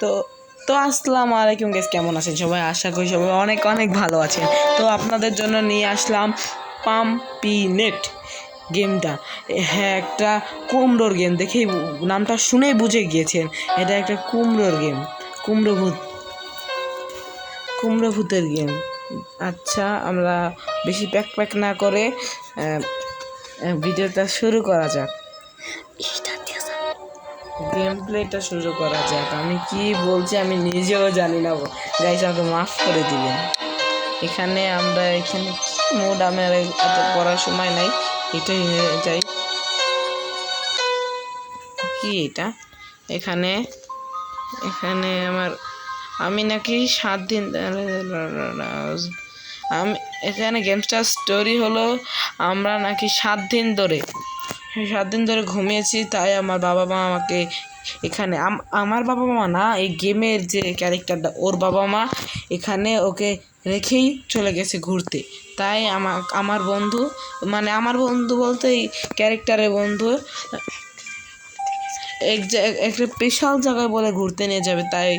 তো তো আসসালামু আলাইকুম গাইস, কেমন আছেন সবাই? আশা করি সবাই অনেক অনেক ভালো আছেন। তো আপনাদের জন্য নিয়ে আসলাম পাম্পিনেট গেমটা। হ্যাঁ, একটা কুমড়োর গেম, দেখেই নামটা শুনেই বুঝে গিয়েছেন এটা একটা কুমড়োর গেম, কুমড়ো ভূতের গেম। আচ্ছা, আমরা বেশি প্যাক না করে ভিডিওটা শুরু করা যাক, গেম প্লেটা শুরু করা যাক। আমি কি বলছি আমি নিজেও জানি না গাইস, আমাকে মাফ করে দিবেন। এখানে কি মোড, আমার এত পড়ার সময় নাই, এটাই যাই। কি এটা? এখানে এখানে আমি নাকি 7 দিন, আমি এখানে গেমসটার স্টোরি হলো আমরা নাকি 7 দিন ধরে ঘুমিয়েছি, তাই আমার বাবা মা আমাকে এখানে, আমার বাবা মা না, এই গেমের যে ক্যারেক্টারটা ওর বাবা মা এখানে ওকে রেখেই চলে গেছে ঘুরতে। তাই আমার বন্ধু, মানে আমার বন্ধু বলতে এই ক্যারেক্টারের বন্ধু একটা স্পেশাল জায়গায় বলে ঘুরতে নিয়ে যাবে, তাই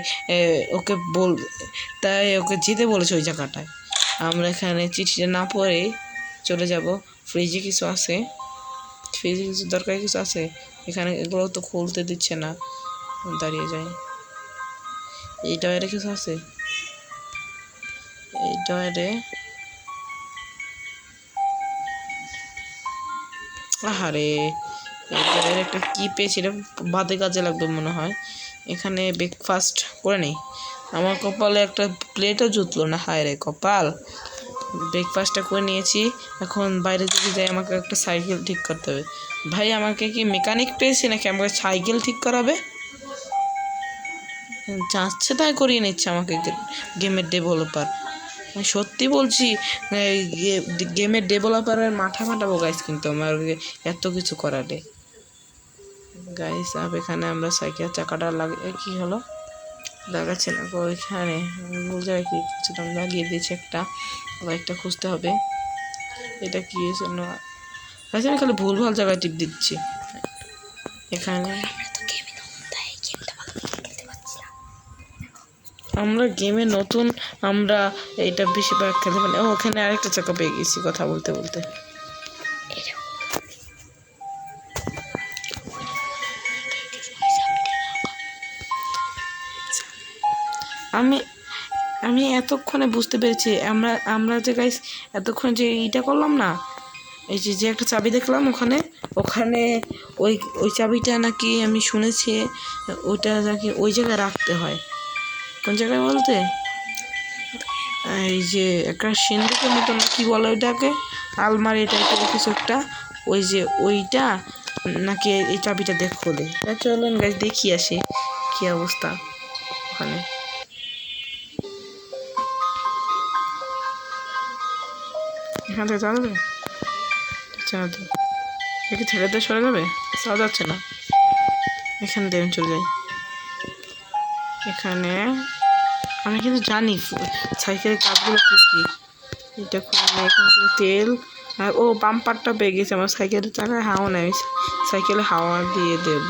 ওকে যেতে বলেছে ওই জায়গাটায়। আমরা এখানে চিঠিটা না পড়ে চলে যাব। ফ্রিজে কিছু দরকারি কিছু আছে এখানে, এগুলো তো খুলতে দিচ্ছে না, দাঁড়িয়ে যাই। এই ডয়ারে কিছু আছে, এই ডয়ারে আহারে এই ডয়ারে একটা কি পেয়েছিলাম, বাদে কাজে লাগবে মনে হয়। এখানে ব্রেকফাস্ট করে নেই, আমার কপালে একটা প্লেটও জুতলো না, হায় রে কপাল। ব্রেকফাস্টটা করে নিয়েছি, এখন বাইরে যদি যাই আমাকে একটা সাইকেল ঠিক করতে হবে। ভাই, আমাকে কি মেকানিক পেয়েছি নাকি আমাকে সাইকেল ঠিক করাবে? যাচ্ছে তাই করিয়ে নিচ্ছে আমাকে গেমের ডেভেলপার। আমি সত্যি বলছি, গেমের ডেভেলপারের মাথা ফাটাবো গাইস, কিন্তু আমার এত কিছু করালে গাইস। এখানে আমরা সাইকেল চাকাটা কি হলো লাগাচ্ছে না ওইখানে, ভুল জায়গায় কি কিছু লাগিয়ে দিয়েছি একটা, আবার একটা খুঁজতে হবে। এটা কি জন্য গাইস, আমি খালি ভুলভাল জায়গায় টিপ দিচ্ছি। এখানে আমরা গেমে নতুন, আমরা এটা বেশিরভাগ খেলতে পারি। ওখানে আরেকটা চাকা পেয়ে গেছি কথা বলতে বলতে। আমি আমি এতক্ষণে বুঝতে পেরেছি, আমরা যে গাইস এতক্ষণ যে এইটা করলাম না, এই যে একটা চাবি দেখলাম ওখানে ওই চাবিটা নাকি আমি শুনেছি ওইটা নাকি ওই জায়গায় রাখতে হয়। কোন জায়গায় বলতে, এই যে একটা সিন্ধুকের মতন কি বলে ওইটাকে, আলমারি টাইপের কিছু একটা, ওইটা নাকি এই চাবিটা খোলে। চলেন গাইস দেখি আসি কি অবস্থা ওখানে। এখান থেকে যাওয়া যাবে? না তো, দেখি ছেড়ে দিয়ে সরে যাবে, যাওয়া যাচ্ছে না। এখান থেকে আমি চলে যাই। এখানে আমি কিন্তু জানি সাইকেলের কাজগুলো কী কী। এটা খুলে এখান থেকে তেল, আর বাম্পারটা পেয়ে গেছে আমার সাইকেলের চাকায় হাওয়া নেই, আমি সাইকেলে হাওয়া দিয়ে দেব।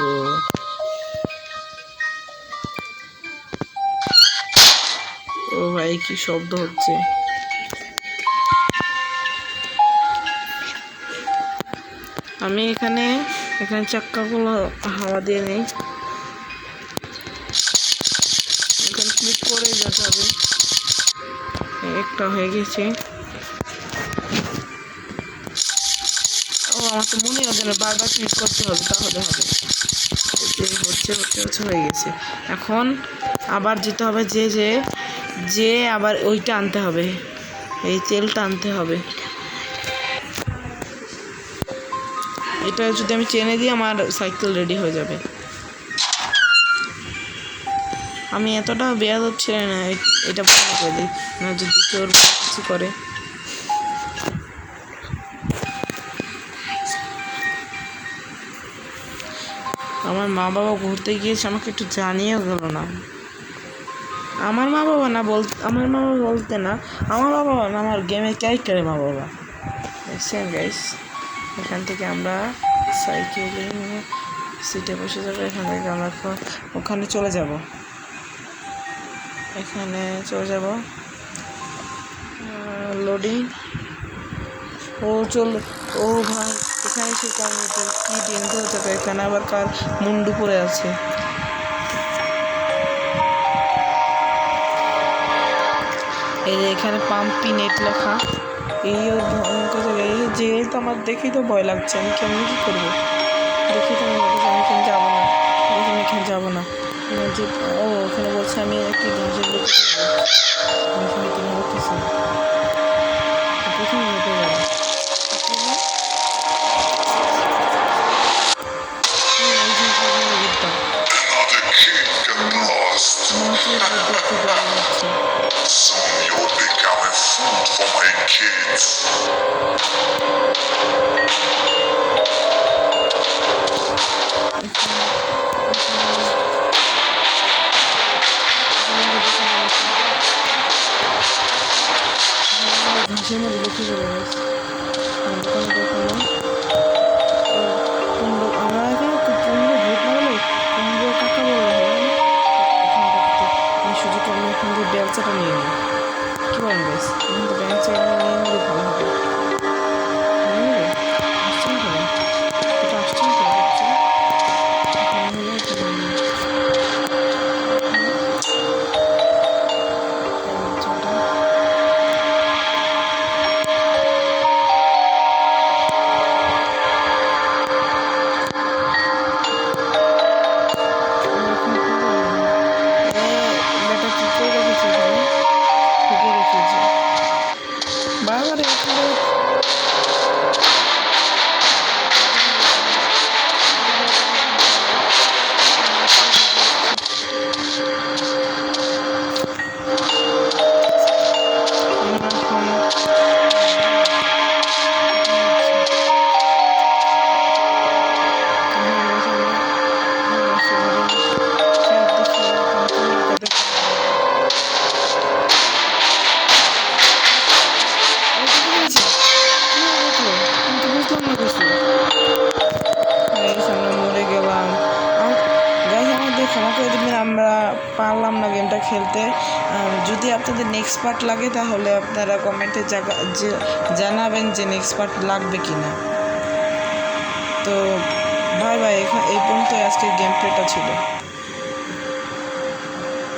ও ভাই, কি শব্দ হচ্ছে! আমি এখানে চাক্কাগুলো হাওয়া দিয়ে নেই, এখানে ক্লিক করে যেতে হবে। একটা হয়ে গেছে। আমার তো মনে হবে না, বারবার ক্লিক করতে হবে, তাহলে হবে। হচ্ছে হয়ে গেছে। এখন আবার যেতে হবে, যে আবার ওইটা আনতে হবে, এই তেলটা আনতে হবে। এটা যদি আমি চেনে দিই আমার সাইকেল রেডি হয়ে যাবে। আমি এতটা বেয়াদব ছিলাম না, এটা ভালো করে দিই না, যদি কেউ কিছু করে। আমার মা বাবা ঘুরতে গিয়েছে, আমাকে একটু জানিয়েও গেল না। আমার মা বাবা বলতে না, আমার বাবা না, আমার গেমের ক্যারেক্টারের মা বাবা। দেখছেন গাইস, এখান থেকে আমরা সাইকেলে সিটে বসে যাবো, এখান থেকে আমরা ওখানে চলে যাব। এখানে চলে যাব, লোডিং। ও ভাই, এখানে সে কমিউনিটি কি ডেঞ্জার জায়গা, এখানে আবার কার মুন্ডু পড়ে আছে। এই যে এখানে পাম্পি নেট লেখা, এই ওর ভয়ঙ্কর জায়গায় যে তো আমার দেখেই তো ভয় লাগছে। আমি কেমন কী করবো, দেখি তো আমি এখানে যাবো না, আমি এখানে যাবো না। যে ও ওখানে বলছে আমি একটি গাছের লোক করতেছি, প্রথমে উঠে যাবো। Soon you're becoming food for my kids. ঘাসের মধ্যে লক্ষ্য চলে গেছে। আমরা এখানে কুমড়ো ভোট না বলে কুমড়ো কাকা বলে এই সুযোগ আমি এখন যে ব্যবসাটা নিয়ে নিই, কী বলেন গাইস? এখন তো ব্যবসাটা নিয়ে নিলে ভালো হবে। আসছেন কেন? এটা আসছেন কেন? বারবার এখানে ক্ষমা করে দেবেন, আমরা পারলাম না গেমটা খেলতে। যদি আপনাদের নেক্সট পার্ট লাগে তাহলে আপনারা কমেন্টে জানাবেন যে নেক্সট পার্ট লাগবে কি না। তো বাই বাই, এই পর্যন্ত আজকের গেম প্লেটা ছিল।